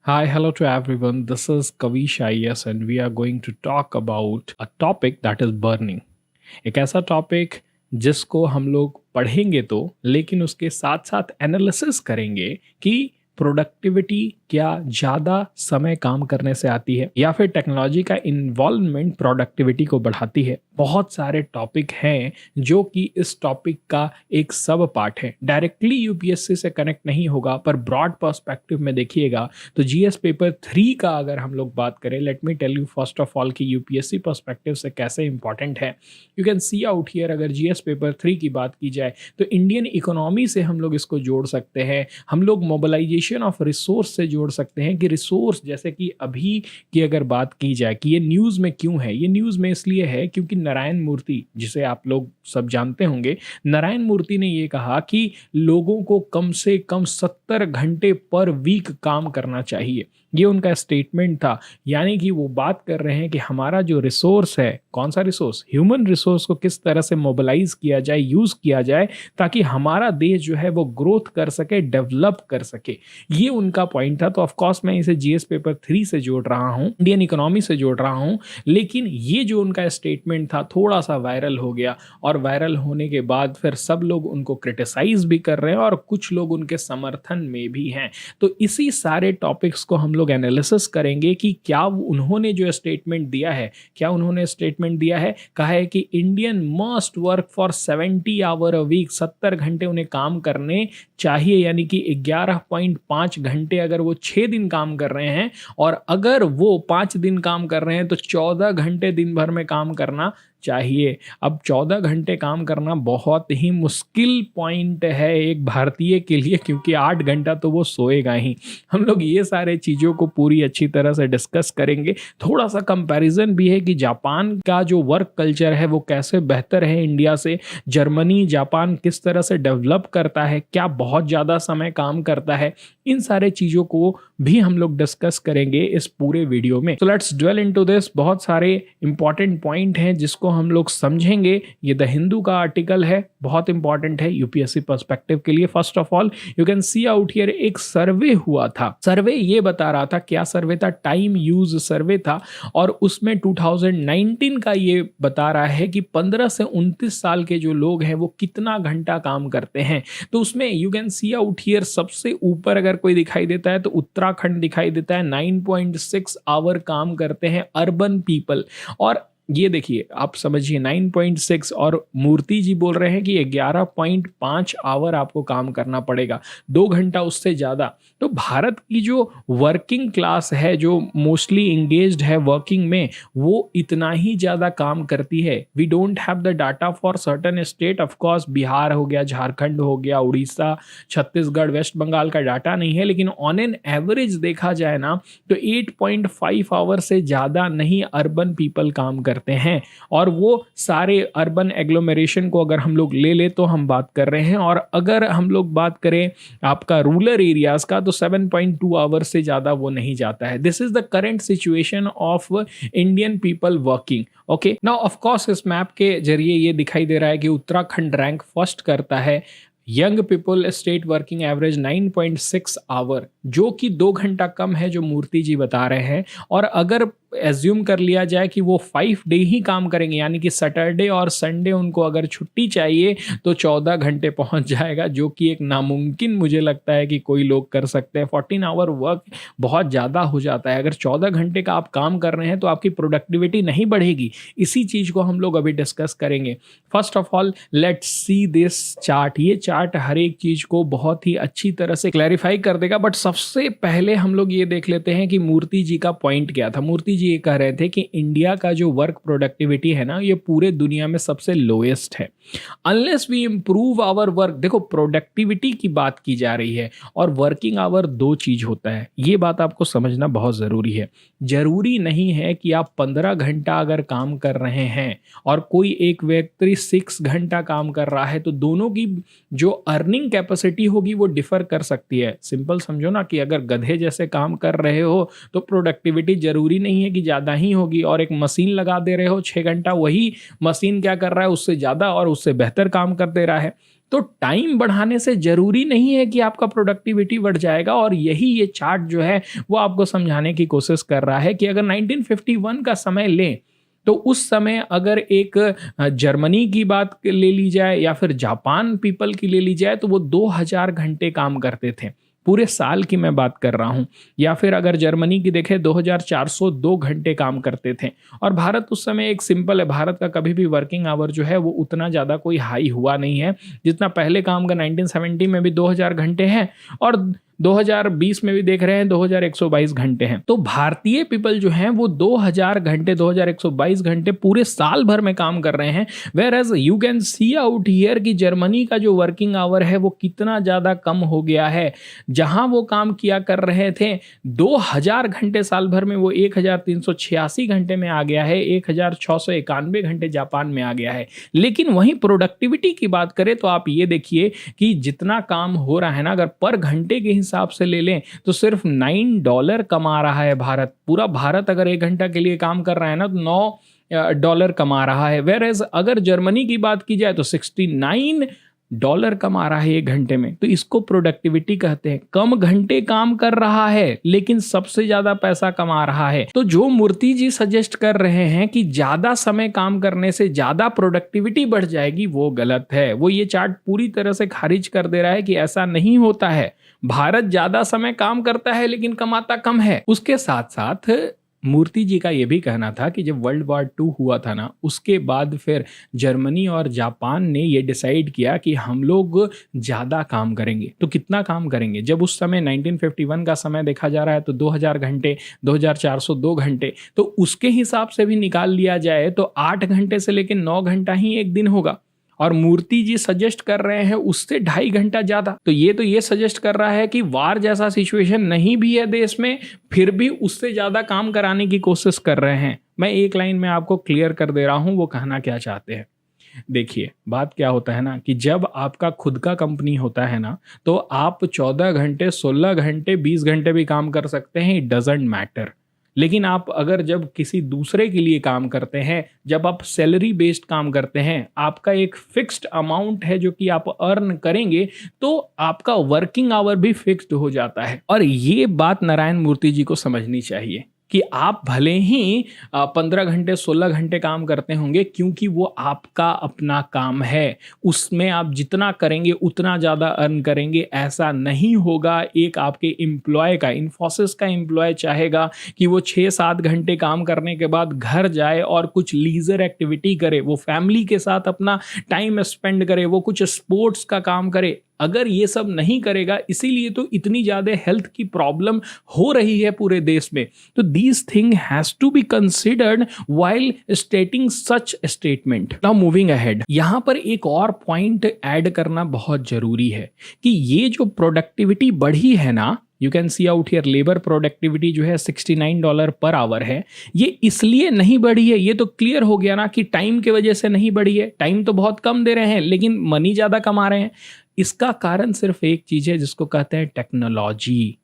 Hi, hello to everyone. This is Kavish IS and we are going to talk about a topic that is burning. एक ऐसा topic जिसको हम लोग पढ़ेंगे तो लेकिन उसके साथ साथ एनालिसिस करेंगे कि प्रोडक्टिविटी क्या ज़्यादा समय काम करने से आती है या फिर टेक्नोलॉजी का इन्वॉल्वमेंट प्रोडक्टिविटी को बढ़ाती है। बहुत सारे टॉपिक हैं जो कि इस टॉपिक का एक सब पार्ट है। डायरेक्टली यूपीएससी से कनेक्ट नहीं होगा पर ब्रॉड पर्सपेक्टिव में देखिएगा तो जीएस पेपर 3 का अगर हम लोग बात करें, let me tell you first of all कि यूपीएससी पर्सपेक्टिव से कैसे इंपॉर्टेंट है। You can see out here, अगर जीएस पेपर 3 की बात की जाए तो इंडियन इकोनॉमी से हम लोग इसको जोड़ सकते हैं। हम लोग मोबिलाइजेशन ऑफ रिसोर्स से जोड़ सकते हैं कि रिसोर्स जैसे कि अभी की अगर बात की जाए कि ये न्यूज़ में क्यों है, ये न्यूज़ में इसलिए है क्योंकि नारायण मूर्ति, जिसे आप लोग सब जानते होंगे, नारायण मूर्ति ने ये कहा कि लोगों को कम से कम 70 घंटे पर वीक काम करना चाहिए। ये उनका स्टेटमेंट था। यानी कि वो बात कर रहे हैं कि हमारा जो रिसोर्स है, कौन सा रिसोर्स, ह्यूमन रिसोर्स को किस तरह से मोबिलाइज किया जाए, यूज़ किया जाए ताकि हमारा देश जो है वो ग्रोथ कर सके, डेवलप कर सके। ये उनका पॉइंट था। तो ऑफकोर्स मैं इसे जीएस पेपर 3 से जोड़ रहा हूँ, इंडियन इकोनॉमी से जोड़ रहा हूँ। लेकिन ये जो उनका स्टेटमेंट था थोड़ा सा वायरल हो गया और वायरल होने के बाद फिर सब लोग उनको क्रिटिसाइज भी कर रहे हैं और कुछ लोग उनके समर्थन में भी हैं। तो इसी सारे टॉपिक्स को हम लोग एनालिसिस करेंगे कि क्या उन्होंने जो स्टेटमेंट दिया है, कहा है कि Indian must work for 70 hour a week, 70 घंटे उन्हें काम करने चाहिए। यानी कि 11.5 घंटे अगर वो 6 दिन काम कर रहे हैं और अगर वो 5 दिन काम कर रहे हैं तो 14 घंटे दिन भर में काम करना चाहिए। अब 14 घंटे काम करना बहुत ही मुश्किल पॉइंट है एक भारतीय के लिए, क्योंकि 8 घंटा तो वो सोएगा ही। हम लोग ये सारे चीज़ों को पूरी अच्छी तरह से डिस्कस करेंगे। थोड़ा सा कंपैरिजन भी है कि जापान का जो वर्क कल्चर है वो कैसे बेहतर है इंडिया से, जर्मनी जापान किस तरह से डेवलप करता है, क्या बहुत ज़्यादा समय काम करता है, इन सारे चीज़ों को भी हम लोग डिस्कस करेंगे इस पूरे वीडियो में। So let's dwell into this. बहुत सारे इंपॉर्टेंट पॉइंट हैं जिसको हम लोग समझेंगे। ये द हिंदू का आर्टिकल है, बहुत इंपॉर्टेंट है यूपीएससी पर्सपेक्टिव के लिए। First of all you can see out here, एक सर्वे हुआ था। सर्वे ये बता रहा था, क्या सर्वे था, टाइम यूज सर्वे था, और उसमें 2019 का ये बता रहा है कि 15 से 29 साल के जो लोग हैं वो कितना घंटा काम करते हैं। तो उसमें you can see out here सबसे ऊपर अगर कोई दिखाई देता है तो उत्तराखंड दिखाई देता है। 9.6 आवर काम करते हैं अर्बन पीपल। और ये देखिए, आप समझिए 9.6, और मूर्ति जी बोल रहे हैं कि 11.5 आवर आपको काम करना पड़ेगा, 2 घंटा उससे ज़्यादा। तो भारत की जो वर्किंग क्लास है, जो मोस्टली इंगेज्ड है वर्किंग में, वो इतना ही ज़्यादा काम करती है। We don't have the data for certain state, of course Bihar हो गया, झारखंड हो गया, उड़ीसा, छत्तीसगढ़, वेस्ट बंगाल का डाटा नहीं है, लेकिन ऑन एन एवरेज देखा जाए ना तो 8.5 आवर से ज़्यादा नहीं अर्बन पीपल काम करते हैं। और वो सारे अर्बन एग्लोमेरेशन को अगर हम लोग ले ले तो हम बात कर रहे हैं। और अगर हम लोग बात करें आपका रूरल एरियाज का तो 7.2 आवर से ज़्यादा वो नहीं जाता है। This is the current situation of Indian people working. Okay, now of course इस मैप के जरिए ये दिखाई दे रहा है कि उत्तराखंड रैंक फर्स्ट करता है। Young people state working average 9.6 hour, जो कि 2 घंटा कम है जो मूर्ति जी बता रहे हैं। और अगर एज्यूम कर लिया जाए कि वो 5 डे ही काम करेंगे, यानी कि सैटरडे और संडे उनको अगर छुट्टी चाहिए तो 14 घंटे पहुंच जाएगा, जो कि एक नामुमकिन मुझे लगता है कि कोई लोग कर सकते हैं। 14 आवर वर्क बहुत ज़्यादा हो जाता है। अगर 14 घंटे का आप काम कर रहे हैं तो आपकी प्रोडक्टिविटी नहीं बढ़ेगी। इसी चीज़ को हम लोग अभी डिस्कस करेंगे। First of all let's see this chart. ये चार्ट हर एक चीज़ को बहुत ही अच्छी तरह से क्लैरिफाई कर देगा। बट सबसे पहले हम लोग ये देख लेते हैं कि मूर्ति जी का पॉइंट क्या था। मूर्ति जी ये कह रहे थे कि इंडिया का जो वर्क प्रोडक्टिविटी है ना, ये पूरे दुनिया में सबसे लोएस्ट है। Unless we improve our work, देखो प्रोडक्टिविटी की बात की जा रही है और वर्किंग आवर दो चीज होता है। ये बात आपको समझना बहुत ज़रूरी है। जरूरी नहीं है कि आप 15 घंटा अगर काम कर रहे हैं और कोई एक व्यक्ति 6 घंटा काम कर रहा है तो दोनों की जो अर्निंग कैपेसिटी होगी वो डिफर कर सकती है। सिंपल समझो ना कि अगर गधे जैसे काम कर रहे हो तो प्रोडक्टिविटी जरूरी नहीं है कि ज़्यादा ही होगी, और एक मशीन लगा दे रहे हो 6 घंटा, वही मशीन क्या कर रहा है उससे ज़्यादा और उससे बेहतर काम कर दे रहा है। तो टाइम बढ़ाने से ज़रूरी नहीं है कि आपका प्रोडक्टिविटी बढ़ जाएगा, और यही ये चार्ट जो है वो आपको समझाने की कोशिश कर रहा है कि अगर 1951 का समय लें, तो उस समय अगर एक जर्मनी की बात ले ली जाए या फिर जापान पीपल की ले ली जाए, तो वो 2000 घंटे काम करते थे। पूरे साल की मैं बात कर रहा हूँ। या फिर अगर जर्मनी की देखें, 2402 घंटे काम करते थे। और भारत उस समय एक सिंपल है, भारत का कभी भी वर्किंग आवर जो है वो उतना ज़्यादा कोई हाई हुआ नहीं है जितना पहले काम का 1970 में भी 2000 घंटे हैं, और 2020 में भी देख रहे हैं 2122 घंटे हैं। तो भारतीय पीपल जो हैं वो 2000 घंटे, 2122 घंटे पूरे साल भर में काम कर रहे हैं। Where as you can see out here कि जर्मनी का जो वर्किंग आवर है वो कितना ज़्यादा कम हो गया है। जहां वो काम किया कर रहे थे 2000 घंटे साल भर में, वो 1386 घंटे में आ गया है, 1691 घंटे जापान में आ गया है। लेकिन वहीं प्रोडक्टिविटी की बात करें तो आप ये देखिए कि जितना काम हो रहा है ना, अगर पर घंटे के हिसाब से ले लें तो सिर्फ $9 कमा रहा है भारत। पूरा भारत अगर 1 घंटा के लिए काम कर रहा है ना, तो $9 कमा रहा है। वेयर एज अगर जर्मनी की बात की जाए तो $69 कमा रहा है 1 घंटे में। तो इसको प्रोडक्टिविटी कहते हैं। कम घंटे काम कर रहा है लेकिन सबसे ज्यादा पैसा कमा रहा है। तो जो मूर्ति जी सजेस्ट कर रहे हैं कि ज्यादा समय काम करने से ज्यादा प्रोडक्टिविटी बढ़ जाएगी, वो गलत है। वो ये चार्ट पूरी तरह से खारिज कर दे रहा है कि ऐसा नहीं होता है। भारत ज्यादा समय काम करता है लेकिन कमाता कम है। उसके साथ साथ मूर्ति जी का यह भी कहना था कि जब वर्ल्ड वॉर 2 हुआ था ना, उसके बाद फिर जर्मनी और जापान ने ये डिसाइड किया कि हम लोग ज़्यादा काम करेंगे। तो कितना काम करेंगे? जब उस समय 1951 का समय देखा जा रहा है तो 2000 घंटे, 2402 घंटे, तो उसके हिसाब से भी निकाल लिया जाए तो 8 घंटे से लेकर 9 घंटा ही एक दिन होगा। और मूर्ति जी सजेस्ट कर रहे हैं उससे 2.5 घंटा ज्यादा। तो ये सजेस्ट कर रहा है कि वार जैसा सिचुएशन नहीं भी है देश में, फिर भी उससे ज्यादा काम कराने की कोशिश कर रहे हैं। मैं एक लाइन में आपको क्लियर कर दे रहा हूं वो कहना क्या चाहते हैं। देखिए, बात क्या होता है ना कि जब आपका खुद का कंपनी होता है ना, तो आप 14 घंटे, 16 घंटे, 20 घंटे भी काम कर सकते हैं, इट डजेंट मैटर। लेकिन आप अगर जब किसी दूसरे के लिए काम करते हैं, जब आप सैलरी बेस्ड काम करते हैं, आपका एक फिक्स्ड अमाउंट है जो कि आप अर्न करेंगे, तो आपका वर्किंग आवर भी फिक्स्ड हो जाता है। और ये बात नारायण मूर्ति जी को समझनी चाहिए कि आप भले ही 15 घंटे, 16 घंटे काम करते होंगे, क्योंकि वो आपका अपना काम है। उसमें आप जितना करेंगे उतना ज़्यादा अर्न करेंगे, ऐसा नहीं होगा। एक आपके एम्प्लॉय का, इन्फोसिस का एम्प्लॉय चाहेगा कि वो 6-7 घंटे काम करने के बाद घर जाए और कुछ लीजर एक्टिविटी करे, वो फैमिली के साथ अपना टाइम स्पेंड करे, वो कुछ स्पोर्ट्स का काम करे। अगर ये सब नहीं करेगा, इसीलिए तो इतनी ज़्यादा हेल्थ की प्रॉब्लम हो रही है पूरे देश में। तो these thing has to be considered while stating such statement. Now moving ahead, यहाँ पर एक और पॉइंट ऐड करना बहुत जरूरी है कि ये जो प्रोडक्टिविटी बढ़ी है ना, you can see out here, labour productivity जो है $69 पर आवर है। ये इसलिए नहीं बढ़ी है, ये तो क्लियर हो गया ना कि टाइम की वजह से नहीं बढ़ी है। टाइम तो बहुत कम दे रहे हैं लेकिन मनी ज़्यादा कमा रहे हैं। इसका कारण सिर्फ एक चीज़ है जिसको कहते हैं टेक्नोलॉजी।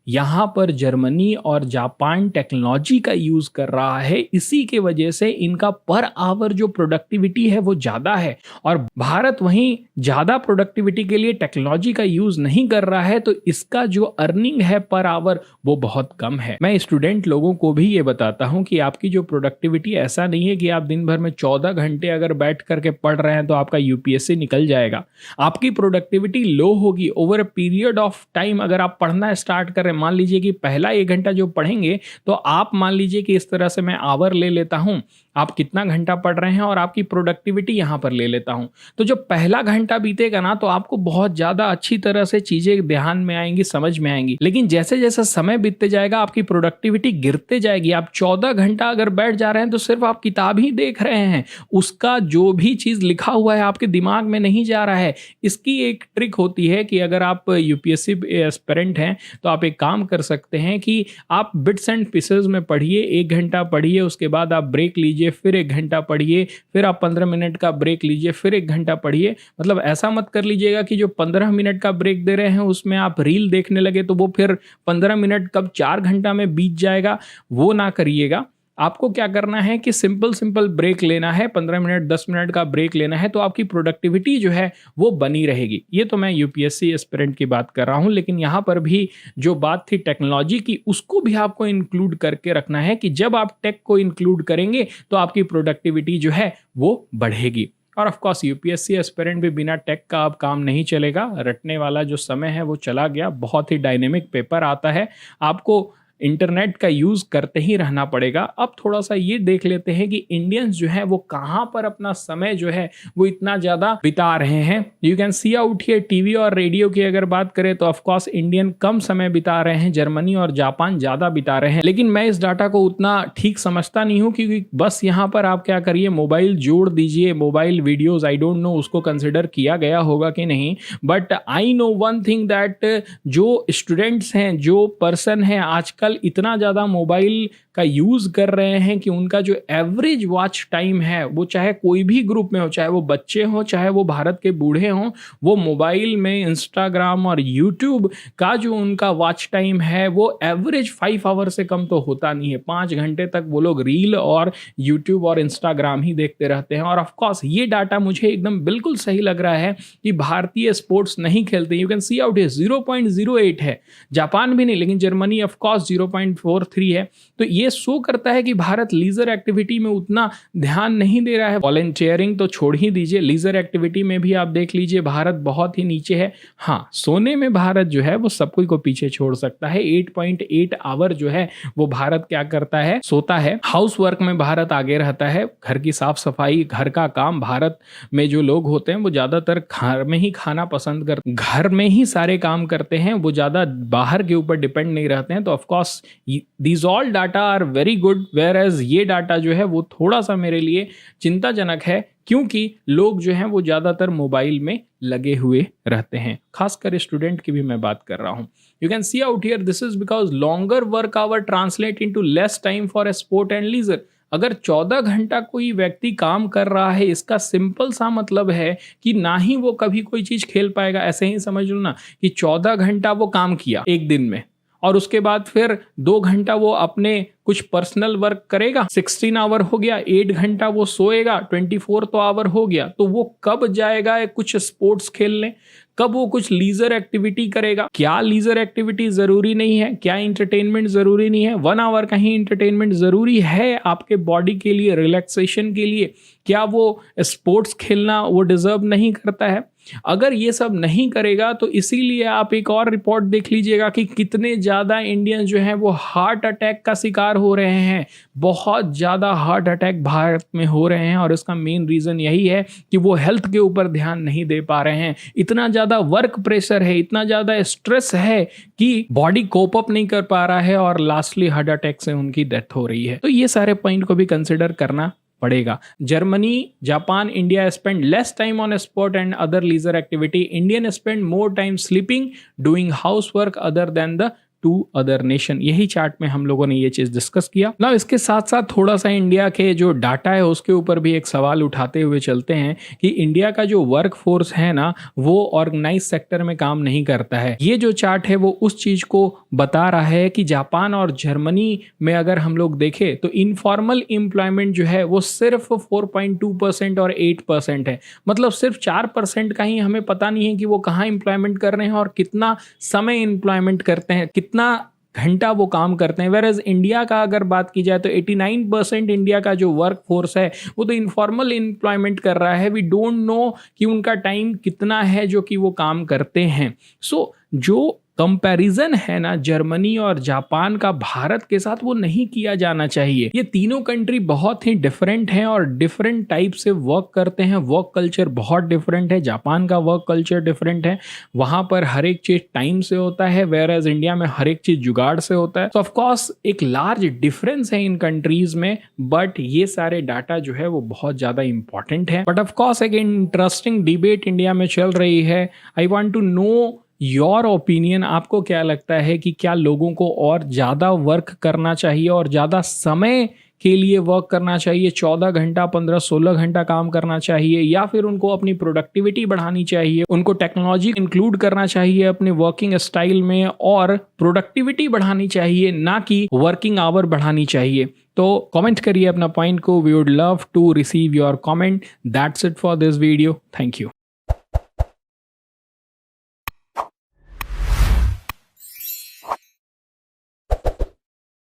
यहाँ पर जर्मनी और जापान टेक्नोलॉजी का यूज़ कर रहा है, इसी के वजह से इनका पर आवर जो प्रोडक्टिविटी है वो ज़्यादा है। और भारत वहीं ज़्यादा प्रोडक्टिविटी के लिए टेक्नोलॉजी का यूज़ नहीं कर रहा है, तो इसका जो अर्निंग है पर आवर वो बहुत कम है। मैं स्टूडेंट लोगों को भी ये बताता हूँ कि आपकी जो प्रोडक्टिविटी, ऐसा नहीं है कि आप दिन भर में 14 घंटे अगर बैठ करके पढ़ रहे हैं तो आपका यूपीएससी निकल जाएगा। आपकी प्रोडक्टिविटी लो होगी over a period of time. अगर आप पढ़ना स्टार्ट करें, मान लीजिए कि पहला 1 घंटा जो पढ़ेंगे, तो आप मान लीजिए कि इस तरह से मैं आवर ले लेता हूं, आप कितना घंटा पढ़ रहे हैं और आपकी प्रोडक्टिविटी यहां पर ले लेता हूं। तो जो पहला घंटा बीतेगा ना, तो आपको बहुत ज्यादा अच्छी तरह से चीजें ध्यान में आएंगी, समझ में आएंगी। लेकिन जैसे जैसे समय बीतते जाएगा आपकी प्रोडक्टिविटी गिरते जाएगी। आप 14 घंटा अगर बैठ जा रहे हैं तो सिर्फ आप किताब ही देख रहे हैं, उसका जो भी चीज लिखा हुआ है आपके दिमाग में नहीं जा रहा है। इसकी एक ट्रिक होती है कि अगर आप यूपीएससी एस्पिरेंट हैं तो आप एक काम कर सकते हैं कि आप बिट्स एंड पीसेस में पढ़िए, 1 घंटा पढ़िए, उसके बाद आप ब्रेक लीजिए, फिर 1 घंटा पढ़िए, फिर आप 15 मिनट का ब्रेक लीजिए, फिर 1 घंटा पढ़िए। मतलब ऐसा मत कर लीजिएगा कि जो 15 मिनट का ब्रेक दे रहे हैं उसमें आप रील देखने लगे तो वो फिर 15 मिनट कब 4 घंटा में बीत जाएगा, वो ना करिएगा। आपको क्या करना है कि सिंपल सिंपल ब्रेक लेना है, 15 मिनट 10 मिनट का ब्रेक लेना है, तो आपकी प्रोडक्टिविटी जो है वो बनी रहेगी। ये तो मैं यूपीएससी एस्पिरेंट की बात कर रहा हूँ, लेकिन यहाँ पर भी जो बात थी टेक्नोलॉजी की, उसको भी आपको इंक्लूड करके रखना है कि जब आप टेक को इंक्लूड करेंगे तो आपकी प्रोडक्टिविटी जो है वो बढ़ेगी। और ऑफ कोर्स यूपीएससी एस्पिरेंट भी बिना टेक का अब काम नहीं चलेगा। रटने वाला जो समय है वो चला गया। बहुत ही डायनेमिक पेपर आता है, आपको इंटरनेट का यूज़ करते ही रहना पड़ेगा। अब थोड़ा सा ये देख लेते हैं कि इंडियंस जो है वो कहाँ पर अपना समय जो है वो इतना ज़्यादा बिता रहे हैं। You can see out here, TV और रेडियो की अगर बात करें तो ऑफ कोर्स इंडियन कम समय बिता रहे हैं, जर्मनी और जापान ज़्यादा बिता रहे हैं। लेकिन मैं इस डाटा को उतना ठीक समझता नहीं हूँ, क्योंकि बस यहाँ पर आप क्या करिए, मोबाइल जोड़ दीजिए, mobile videos, I don't know उसको कंसिडर किया गया होगा कि नहीं, but I know one thing that जो स्टूडेंट्स हैं, जो पर्सन हैं, आजकल इतना ज़्यादा मोबाइल का यूज़ कर रहे हैं कि उनका जो एवरेज वॉच टाइम है, वो चाहे कोई भी ग्रुप में हो, चाहे वो बच्चे हों, चाहे वो भारत के बूढ़े हों, वो मोबाइल में इंस्टाग्राम और यूट्यूब का जो उनका वॉच टाइम है वो एवरेज 5 आवर से कम तो होता नहीं है। 5 घंटे तक वो लोग रील और यूट्यूब और इंस्टाग्राम ही देखते रहते हैं। और ऑफकोर्स ये डाटा मुझे एकदम बिल्कुल सही लग रहा है कि भारतीय स्पोर्ट्स नहीं खेलते। यू कैन सी आउट 0.08 है, जापान भी नहीं, लेकिन जर्मनी ऑफकोर्स 0.43 है। तो ये शो करता है कि भारत लीजर एक्टिविटी में उतना ध्यान नहीं दे रहा है। वॉलंटियरिंग तो छोड़ ही दीजिए, लीजर एक्टिविटी में भी आप देख लीजिए भारत बहुत ही नीचे है। हाँ, सोने में भारत जो है वो सब कोई को पीछे छोड़ सकता है। 8.8 आवर जो है वो भारत क्या करता है, सोता है। हाउस वर्क में भारत आगे रहता है, घर की साफ सफाई, घर का काम, भारत में जो लोग होते हैं वो ज्यादातर घर में ही खाना पसंद करते, घर में ही सारे काम करते हैं, वो ज्यादा बाहर के ऊपर डिपेंड नहीं रहते हैं। तो of course these all data are very good, where as ये डाटा जो है वो थोड़ा सा मेरे लिए चिंताजनक है, क्योंकि लोग जो हैं वो ज़्यादातर मोबाइल में लगे हुए रहते हैं। खासकर स्टूडेंट की भी मैं बात कर रहा हूँ। You can see out here, this is because longer work hour translate into less time for sport and leisure. अगर 14 घंटा कोई व्यक्ति काम कर रहा है, इसका सिंपल सा मतलब है कि ना ही वो कभी कोई चीज़ खेल पाएगा। ऐसे ही समझ लो ना कि 14 घंटा वो काम किया एक दिन में, और उसके बाद फिर 2 घंटा वो अपने कुछ पर्सनल वर्क करेगा, 16 आवर हो गया। 8 घंटा वो सोएगा, 24 तो आवर हो गया। तो वो कब जाएगा कुछ स्पोर्ट्स खेलने, कब वो कुछ लीजर एक्टिविटी करेगा? क्या लीजर एक्टिविटी जरूरी नहीं है? क्या इंटरटेनमेंट जरूरी नहीं है? 1 आवर का ही इंटरटेनमेंट जरूरी है आपके बॉडी के लिए, रिलैक्सेशन के लिए? क्या वो स्पोर्ट्स खेलना वो डिजर्व नहीं करता है? अगर ये सब नहीं करेगा तो इसीलिए आप एक और रिपोर्ट देख लीजिएगा कि कितने ज़्यादा इंडियन जो हैं वो हार्ट अटैक का शिकार हो रहे हैं। बहुत ज़्यादा हार्ट अटैक भारत में हो रहे हैं, और इसका मेन रीज़न यही है कि वो हेल्थ के ऊपर ध्यान नहीं दे पा रहे हैं। इतना ज़्यादा वर्क प्रेशर है, इतना ज़्यादा स्ट्रेस है कि बॉडी कोप अप नहीं कर पा रहा है, और लास्टली हार्ट अटैक से उनकी डेथ हो रही है। तो ये सारे पॉइंट को भी कंसिडर करना पड़ेगा। Germany, Japan, India spend less time on sport and other leisure activity. Indian spend more time sleeping, doing house work other than the 2 other nation. यही चार्ट में हम लोगों ने ये चीज डिस्कस किया। ना इसके साथ साथ थोड़ा सा इंडिया के जो डाटा है उसके ऊपर भी एक सवाल उठाते हुए चलते हैं कि इंडिया का जो वर्क फोर्स है ना वो ऑर्गेनाइज सेक्टर में काम नहीं करता है। ये जो चार्ट है वो उस चीज को बता रहा है कि जापान और जर्मनी में अगर हम लोग देखें तो इनफॉर्मल एम्प्लॉयमेंट जो है वो सिर्फ 4.2% और 8% है। मतलब सिर्फ 4% का ही हमें पता नहीं है कि वो कहाँ एम्प्लॉयमेंट कर रहे हैं और कितना समय एम्प्लॉयमेंट करते हैं, कितना घंटा वो काम करते हैं। वेरएज इंडिया का अगर बात की जाए तो 89% इंडिया का जो वर्क फोर्स है वो तो इनफॉर्मल एम्प्लॉयमेंट कर रहा है। वी डोंट नो कि उनका टाइम कितना है जो कि वो काम करते हैं। सो जो कंपैरिजन है ना जर्मनी और जापान का भारत के साथ, वो नहीं किया जाना चाहिए। ये तीनों कंट्री बहुत ही डिफरेंट हैं और डिफरेंट टाइप से वर्क करते हैं। वर्क कल्चर बहुत डिफरेंट है। जापान का वर्क कल्चर डिफरेंट है, वहां पर हर एक चीज टाइम से होता है, वेयर एज इंडिया में हर एक चीज जुगाड़ से होता है। तो ऑफ कोर्स एक लार्ज डिफरेंस है इन कंट्रीज में, बट ये सारे डाटा जो है वो बहुत ज्यादा इंपॉर्टेंट है। बट ऑफ कोर्स एक इंटरेस्टिंग डिबेट इंडिया में चल रही है। I want to know your opinion. आपको क्या लगता है कि क्या लोगों को और ज़्यादा वर्क करना चाहिए और ज़्यादा समय के लिए वर्क करना चाहिए, 14 घंटा 15-16 घंटा काम करना चाहिए, या फिर उनको अपनी प्रोडक्टिविटी बढ़ानी चाहिए, उनको टेक्नोलॉजी इंक्लूड करना चाहिए अपने वर्किंग स्टाइल में और प्रोडक्टिविटी बढ़ानी चाहिए, ना कि वर्किंग आवर बढ़ानी चाहिए? तो कमेंट करिए अपना पॉइंट को, we would love to receive your comment. That's it for this video, thank you.